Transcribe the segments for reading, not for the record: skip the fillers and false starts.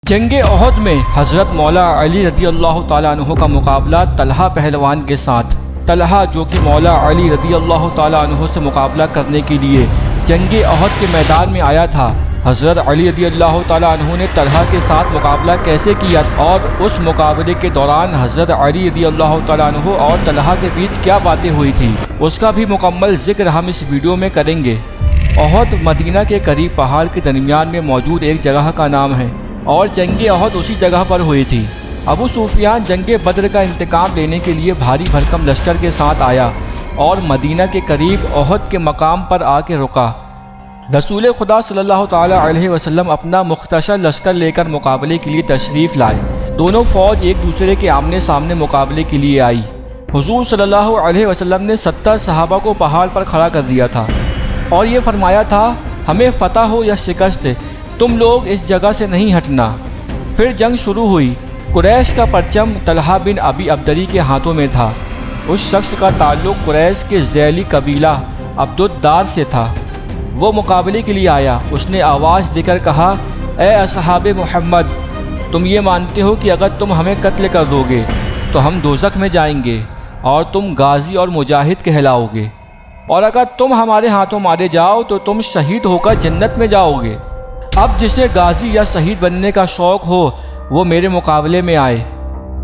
جنگ احد میں حضرت مولا علی رضی اللہ تعالیٰ عنہ کا مقابلہ طلحہ پہلوان کے ساتھ۔ طلحہ جو کہ مولا علی رضی اللہ تعالیٰ عنہ سے مقابلہ کرنے کے لیے جنگ احد کے میدان میں آیا تھا، حضرت علی رضی اللہ تعالیٰ عنہ نے طلحہ کے ساتھ مقابلہ کیسے کیا اور اس مقابلے کے دوران حضرت علی رضی اللہ تعالیٰ عنہ اور طلحہ کے بیچ کیا باتیں ہوئی تھی، اس کا بھی مکمل ذکر ہم اس ویڈیو میں کریں گے۔ احد مدینہ کے قریب پہاڑ کے درمیان میں موجود ایک جگہ کا نام ہے اور جنگ احد اسی جگہ پر ہوئی تھی۔ ابو سفیان جنگ بدر کا انتقام لینے کے لیے بھاری بھرکم لشکر کے ساتھ آیا اور مدینہ کے قریب احد کے مقام پر آ کے رکا۔ رسول خدا صلی اللہ تعالیٰ علیہ وسلم اپنا مختصر لشکر لے کر مقابلے کے لیے تشریف لائے۔ دونوں فوج ایک دوسرے کے آمنے سامنے مقابلے کے لیے آئی۔ حضور صلی اللہ علیہ وسلم نے 70 صحابہ کو پہاڑ پر کھڑا کر دیا تھا اور یہ فرمایا تھا، ہمیں فتح ہو یا شکست، تم لوگ اس جگہ سے نہیں ہٹنا۔ پھر جنگ شروع ہوئی۔ قریش کا پرچم طلحہ بن ابی عبدری کے ہاتھوں میں تھا۔ اس شخص کا تعلق قریش کے ذیلی قبیلہ عبدالدار سے تھا۔ وہ مقابلے کے لیے آیا۔ اس نے آواز دے کر کہا، اے اصحاب محمد، تم یہ مانتے ہو کہ اگر تم ہمیں قتل کر دو گے تو ہم دوزخ میں جائیں گے اور تم غازی اور مجاہد کہلاؤ گے، اور اگر تم ہمارے ہاتھوں مارے جاؤ تو تم شہید ہو کر جنت میں جاؤ گے۔ اب جسے غازی یا شہید بننے کا شوق ہو وہ میرے مقابلے میں آئے۔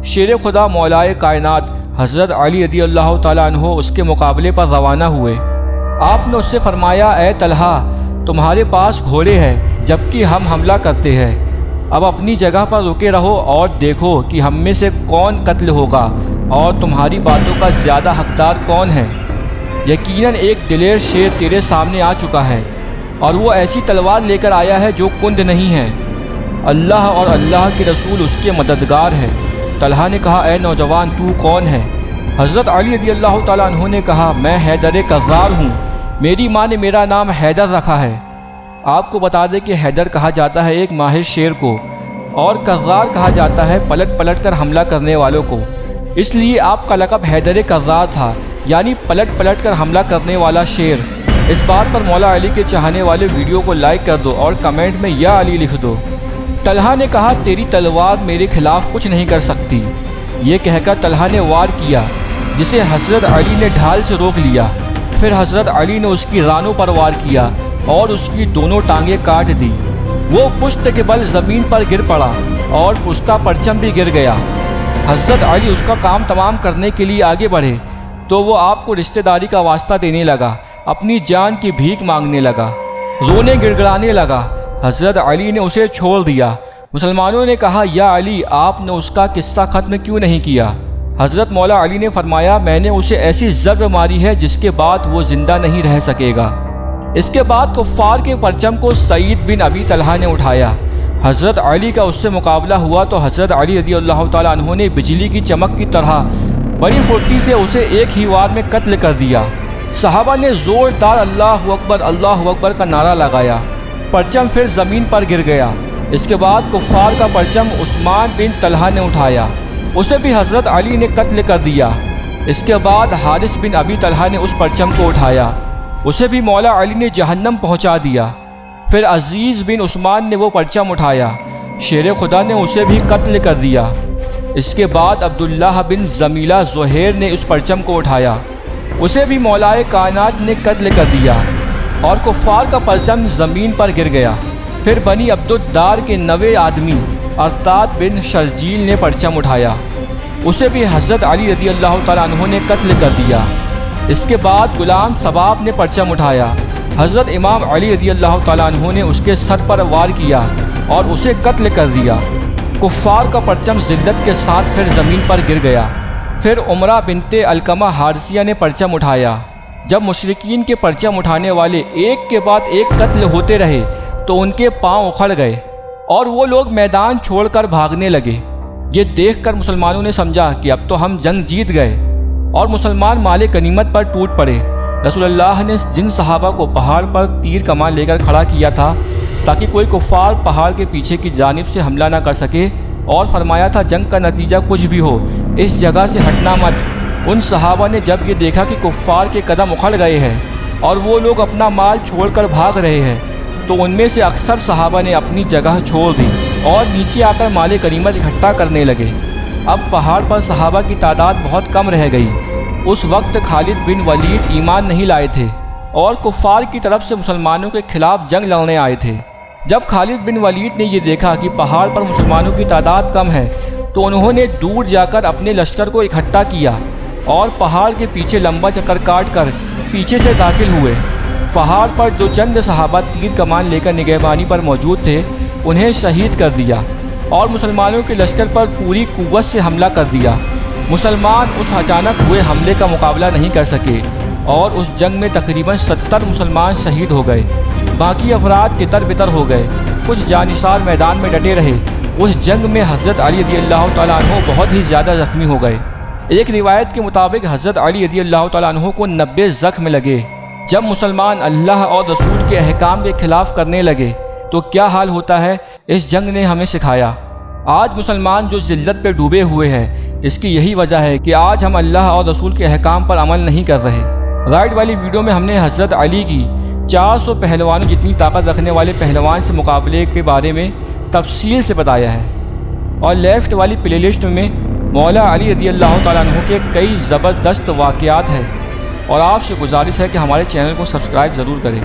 شیر خدا مولائے کائنات حضرت علی رضی اللہ تعالیٰ عنہ اس کے مقابلے پر روانہ ہوئے۔ آپ نے اس سے فرمایا، اے طلحہ، تمہارے پاس گھوڑے ہیں جبکہ ہم حملہ کرتے ہیں۔ اب اپنی جگہ پر رکے رہو اور دیکھو کہ ہم میں سے کون قتل ہوگا اور تمہاری باتوں کا زیادہ حقدار کون ہے۔ یقیناً ایک دلیر شیر تیرے سامنے آ چکا ہے اور وہ ایسی تلوار لے کر آیا ہے جو کند نہیں ہے۔ اللہ اور اللہ کے رسول اس کے مددگار ہیں۔ طلحہ نے کہا، اے نوجوان، تو کون ہے؟ حضرت علی رضی اللہ تعالیٰ عنہ نے کہا، میں حیدر کرار ہوں، میری ماں نے میرا نام حیدر رکھا ہے۔ آپ کو بتا دیں کہ حیدر کہا جاتا ہے ایک ماہر شیر کو، اور کرار کہا جاتا ہے پلٹ پلٹ کر حملہ کرنے والوں کو، اس لیے آپ کا لقب حیدر کرار تھا، یعنی پلٹ پلٹ کر حملہ کرنے والا شیر۔ اس بات پر مولا علی کے چاہنے والے ویڈیو کو لائک کر دو اور کمنٹ میں یا علی لکھ دو۔ طلحہ نے کہا، تیری تلوار میرے خلاف کچھ نہیں کر سکتی۔ یہ کہہ کر طلحہ نے وار کیا، جسے حضرت علی نے ڈھال سے روک لیا۔ پھر حضرت علی نے اس کی رانوں پر وار کیا اور اس کی دونوں ٹانگیں کاٹ دی۔ وہ پشت کے بل زمین پر گر پڑا اور اس کا پرچم بھی گر گیا۔ حضرت علی اس کا کام تمام کرنے کے لیے آگے بڑھے تو وہ آپ کو رشتہ داری کا واسطہ دینے لگا، اپنی جان کی بھیک مانگنے لگا، رونے گڑگڑانے لگا۔ حضرت علی نے اسے چھوڑ دیا۔ مسلمانوں نے کہا، یا علی، آپ نے اس کا قصہ ختم کیوں نہیں کیا؟ حضرت مولا علی نے فرمایا، میں نے اسے ایسی ضرب ماری ہے جس کے بعد وہ زندہ نہیں رہ سکے گا۔ اس کے بعد کفار کے پرچم کو سعید بن ابی طلحہ نے اٹھایا۔ حضرت علی کا اس سے مقابلہ ہوا تو حضرت علی رضی اللہ تعالیٰ عنہ نے بجلی کی چمک کی طرح بڑی پھرتی سے اسے ایک ہی وار میں قتل کر دیا۔ صحابہ نے زوردار اللہ اکبر کا نعرہ لگایا۔ پرچم پھر زمین پر گر گیا۔ اس کے بعد کفار کا پرچم عثمان بن طلحہ نے اٹھایا، اسے بھی حضرت علی نے قتل کر دیا۔ اس کے بعد حارث بن ابی طلحہ نے اس پرچم کو اٹھایا، اسے بھی مولا علی نے جہنم پہنچا دیا۔ پھر عزیز بن عثمان نے وہ پرچم اٹھایا، شیر خدا نے اسے بھی قتل کر دیا۔ اس کے بعد عبداللہ بن زمیلہ زہیر نے اس پرچم کو اٹھایا، اسے بھی مولائے کائنات نے قتل کر دیا اور کفار کا پرچم زمین پر گر گیا۔ پھر بنی عبدالدار کے 9 آدمی ارتاد بن شرجیل نے پرچم اٹھایا، اسے بھی حضرت علی رضی اللہ تعالیٰ عنہ نے قتل کر دیا۔ اس کے بعد غلام ثباب نے پرچم اٹھایا، حضرت امام علی رضی اللہ تعالیٰ عنہ نے اس کے سر پر وار کیا اور اسے قتل کر دیا۔ کفار کا پرچم ذلت کے ساتھ پھر زمین پر گر گیا۔ پھر عمرہ بنت علقمہ حارثیہ نے پرچم اٹھایا۔ جب مشرکین کے پرچم اٹھانے والے ایک کے بعد ایک قتل ہوتے رہے تو ان کے پاؤں اکھڑ گئے اور وہ لوگ میدان چھوڑ کر بھاگنے لگے۔ یہ دیکھ کر مسلمانوں نے سمجھا کہ اب تو ہم جنگ جیت گئے اور مسلمان مال غنیمت پر ٹوٹ پڑے۔ رسول اللہ نے جن صحابہ کو پہاڑ پر تیر کمان لے کر کھڑا کیا تھا تاکہ کوئی کفار پہاڑ کے پیچھے کی جانب سے حملہ نہ کر سکے، اور فرمایا تھا جنگ کا نتیجہ کچھ بھی ہو اس جگہ سے ہٹنا مت۔ ان صحابہ نے جب یہ دیکھا کہ کفار کے قدم اکھڑ گئے ہیں اور وہ لوگ اپنا مال چھوڑ کر بھاگ رہے ہیں تو ان میں سے اکثر صحابہ نے اپنی جگہ چھوڑ دی۔ اور نیچے آ کر مال غنیمت اکٹھا کرنے لگے۔ اب پہاڑ پر صحابہ کی تعداد بہت کم رہ گئی۔ اس وقت خالد بن ولید ایمان نہیں لائے تھے اور کفار کی طرف سے مسلمانوں کے خلاف جنگ لڑنے آئے تھے۔ جب خالد بن ولید نے یہ دیکھا کہ پہاڑ پر مسلمانوں کی تعداد کم ہے تو انہوں نے دور جا کر اپنے لشکر کو اکٹھا کیا اور پہاڑ کے پیچھے لمبا چکر کاٹ کر پیچھے سے داخل ہوئے۔ پہاڑ پر جو چند صحابہ تیر کمان لے کر نگہبانی پر موجود تھے انہیں شہید کر دیا اور مسلمانوں کے لشکر پر پوری قوت سے حملہ کر دیا۔ مسلمان اس اچانک ہوئے حملے کا مقابلہ نہیں کر سکے اور اس جنگ میں تقریباً 70 مسلمان شہید ہو گئے۔ باقی افراد تتر بتر ہو گئے۔ کچھ جانثار میدان میں ڈٹے رہے۔ اس جنگ میں حضرت علی رضی اللہ تعالیٰ عنہ بہت ہی زیادہ زخمی ہو گئے۔ ایک روایت کے مطابق حضرت علی رضی اللہ تعالیٰ عنہ کو 90 زخم لگے۔ جب مسلمان اللہ اور رسول کے احکام کے خلاف کرنے لگے تو کیا حال ہوتا ہے، اس جنگ نے ہمیں سکھایا۔ آج مسلمان جو ذلت پہ ڈوبے ہوئے ہیں، اس کی یہی وجہ ہے کہ آج ہم اللہ اور رسول کے احکام پر عمل نہیں کر رہے۔ رائٹ والی ویڈیو میں ہم نے حضرت علی کی 400 پہلوانوں جتنی طاقت رکھنے والے پہلوان سے مقابلے کے بارے میں تفصیل سے بتایا ہے، اور لیفٹ والی پلے لسٹ میں مولا علی رضی اللہ تعالیٰ عنہ کے کئی زبردست واقعات ہیں، اور آپ سے گزارش ہے کہ ہمارے چینل کو سبسکرائب ضرور کریں۔